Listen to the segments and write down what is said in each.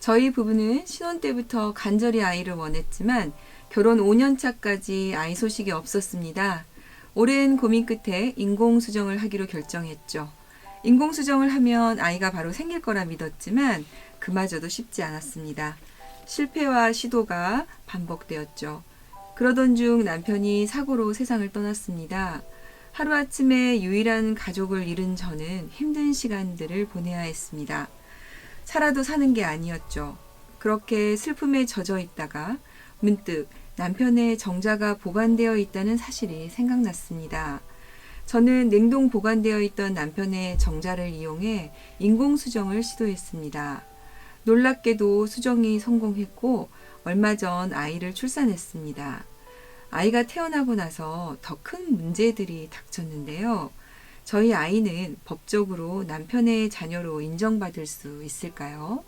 저희 부부는 신혼 때부터 간절히 아이를 원했지만 결혼 5년 차까지 아이 소식이 없었습니다. 오랜 고민 끝에 인공수정을 하기로 결정했죠. 인공수정을 하면 아이가 바로 생길 거라 믿었지만 그마저도 쉽지 않았습니다. 실패와 시도가 반복되었죠. 그러던 중 남편이 사고로 세상을 떠났습니다. 하루아침에 유일한 가족을 잃은 저는 힘든 시간들을 보내야 했습니다. 살아도 사는 게 아니었죠. 그렇게 슬픔에 젖어 있다가 문득 남편의 정자가 보관되어 있다는 사실이 생각났습니다. 저는 냉동 보관되어 있던 남편의 정자를 이용해 인공수정을 시도했습니다. 놀랍게도 수정이 성공했고 얼마 전 아이를 출산했습니다. 아이가 태어나고 나서 더 큰 문제들이 닥쳤는데요. 저희 아이는 법적으로 남편의 자녀로 인정받을 수 있을까요?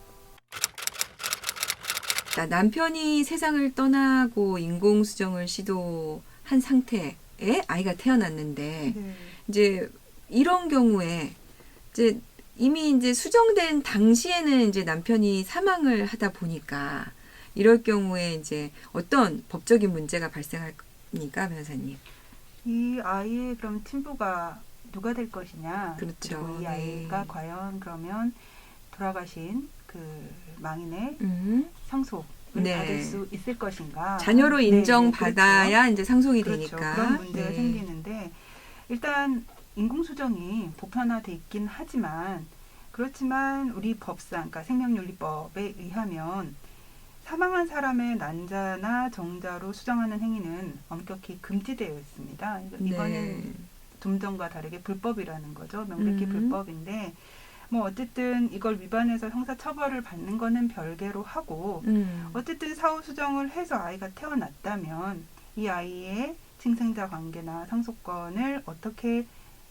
남편이 세상을 떠나고 인공수정을 시도한 상태에 아이가 태어났는데, 네. 이제 이런 경우에 이제 이미 이제 수정된 당시에는 이제 남편이 사망을 하다 보니까 이럴 경우에 이제 어떤 법적인 문제가 발생할까, 변호사님? 이 아이의 그럼 친부가 누가 될 것이냐? 그렇죠. 그리고 이 네. 아이가 과연 그러면 돌아가신 그 망인의 상속을 네. 받을 수 있을 것인가? 자녀로 네, 인정받아야 그렇죠. 이제 상속이 그렇죠. 되니까. 그런 문제가 네. 생기는데 일단 인공수정이 보편화돼 있긴 하지만 그렇지만 우리 법상, 그러니까 생명윤리법에 의하면 사망한 사람의 난자나 정자로 수정하는 행위는 엄격히 금지되어 있습니다. 이거는 네. 좀 전과 다르게 불법이라는 거죠. 명백히 음. 불법인데 뭐 어쨌든 이걸 위반해서 형사처벌을 받는 거는 별개로 하고 어쨌든 사후 수정을 해서 아이가 태어났다면 이 아이의 친생자 관계나 상속권을 어떻게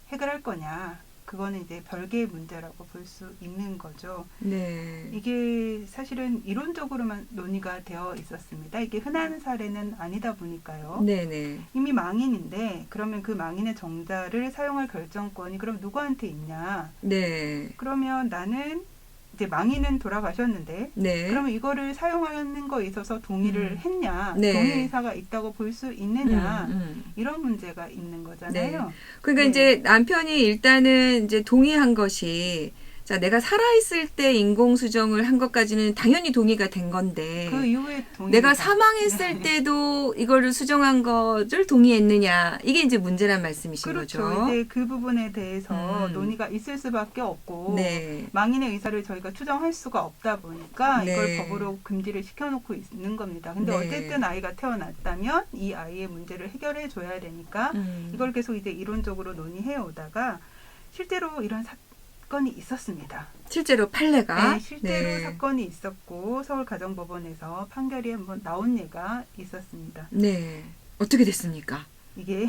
해결할 거냐, 그거는 이제 별개의 문제라고 볼 수 있는 거죠. 네. 이게 사실은 이론적으로만 논의가 되어 있었습니다. 이게 흔한 사례는 아니다 보니까요. 네네. 이미 망인인데 그러면 그 망인의 정자를 사용할 결정권이 그럼 누구한테 있냐? 네. 그러면 나는 이제 망인은 돌아가셨는데 네. 그러면 이거를 사용하는 거에 있어서 동의를 했냐? 네. 동의 의사가 있다고 볼 수 있느냐? 음. 이런 문제가 있는 거잖아요. 그러니까 네. 이제 남편이 일단은 이제 동의한 것이, 자, 내가 살아있을 때 인공수정을 한 것까지는 당연히 동의가 된 건데, 그 이후에 동의 내가 사망했을 때도 이거를 수정한 것을 동의했느냐, 이게 이제 문제란 말씀이신 그렇죠. 거죠. 이제 그 부분에 대해서 음. 논의가 있을 수밖에 없고 네. 망인의 의사를 저희가 추정할 수가 없다 보니까 네. 이걸 법으로 금지를 시켜놓고 있는 겁니다. 근데 네. 어쨌든 아이가 태어났다면 이 아이의 문제를 해결해 줘야 되니까 이걸 계속 이제 이론적으로 논의해 오다가 실제로 이런 사건이 있었습니다. 실제로 판례가. 네, 실제로 네. 사건이 있었고 서울가정법원에서 판결이 한번 나온 예가 있었습니다. 네. 어떻게 됐습니까? 이게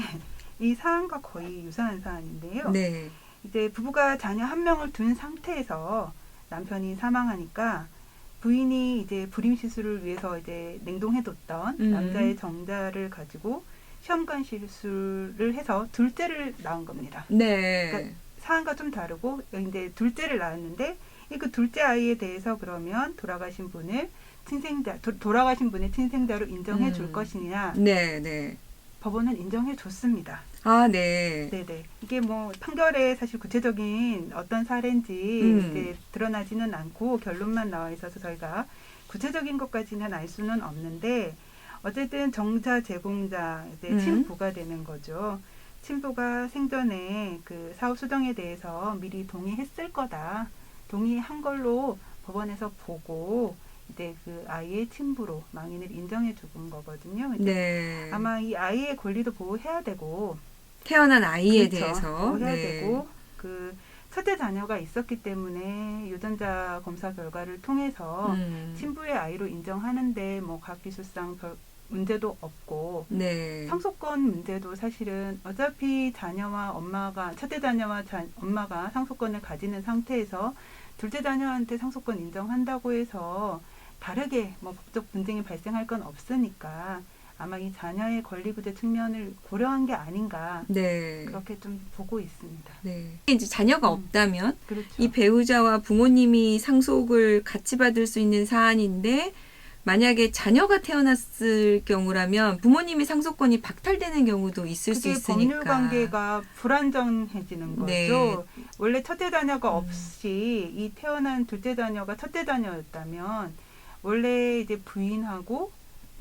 이 사안과 거의 유사한 사안인데요. 네. 이제 부부가 자녀 한 명을 둔 상태에서 남편이 사망하니까 부인이 이제 불임 시술을 위해서 이제 냉동해뒀던 남자의 정자를 가지고 시험관 시술을 해서 둘째를 낳은 겁니다. 네. 그러니까 사안과 좀 다르고 이제 둘째를 낳았는데 그 둘째 아이에 대해서 그러면 돌아가신 분의 친생자로 인정해 줄 것이냐? 네, 네. 법원은 인정해 줬습니다. 아, 네. 네네. 이게 뭐 판결에 사실 구체적인 어떤 사례인지 이제 드러나지는 않고 결론만 나와 있어서 저희가 구체적인 것까지는 알 수는 없는데 어쨌든 정자 제공자 이제 친부가 되는 거죠. 친부가 생전에 그 사후 수정에 대해서 미리 동의했을 거다. 동의한 걸로 법원에서 보고 이제 그 아이의 친부로 망인을 인정해 준 거거든요. 네. 아마 이 아이의 권리도 보호해야 되고 태어난 아이에 그렇죠. 대해서 보호해야 네. 되고 그 첫째 자녀가 있었기 때문에 유전자 검사 결과를 통해서 친부의 아이로 인정하는데 뭐 과기술상 별 문제도 없고 네. 상속권 문제도 사실은 어차피 첫째 자녀와 엄마가 상속권을 가지는 상태에서 둘째 자녀한테 상속권 인정한다고 해서 다르게 뭐 법적 분쟁이 발생할 건 없으니까 아마 이 자녀의 권리구제 측면을 고려한 게 아닌가 네. 그렇게 좀 보고 있습니다. 네. 이제 자녀가 없다면 그렇죠. 이 배우자와 부모님이 상속을 같이 받을 수 있는 사안인데 만약에 자녀가 태어났을 경우라면 부모님이 상속권이 박탈되는 경우도 있을 수 그게 있으니까. 법률 관계가 불안정해지는 거죠. 네. 원래 첫째 자녀가 없이 이 태어난 둘째 자녀가 첫째 자녀였다면 원래 이제 부인하고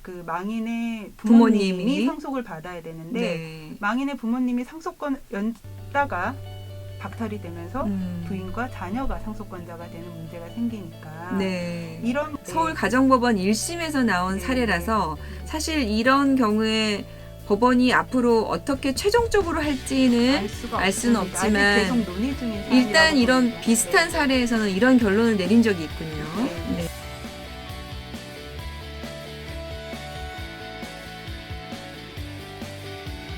그 망인의 부모님이 부모님이 상속을 받아야 되는데 네. 망인의 부모님이 상속권 연다가 박탈이 되면서 부인과 자녀가 상속권자가 되는 문제가 생기니까 네. 이런 서울 가정법원 1심에서 나온 네. 사례라서 사실 이런 경우에 법원이 앞으로 어떻게 최종적으로 할지는 알 수는 없습니다. 없지만 아직 계속 논의 중인 사안이라고 일단 이런 봅니다. 비슷한 사례에서는 이런 결론을 내린 적이 있군요. 네.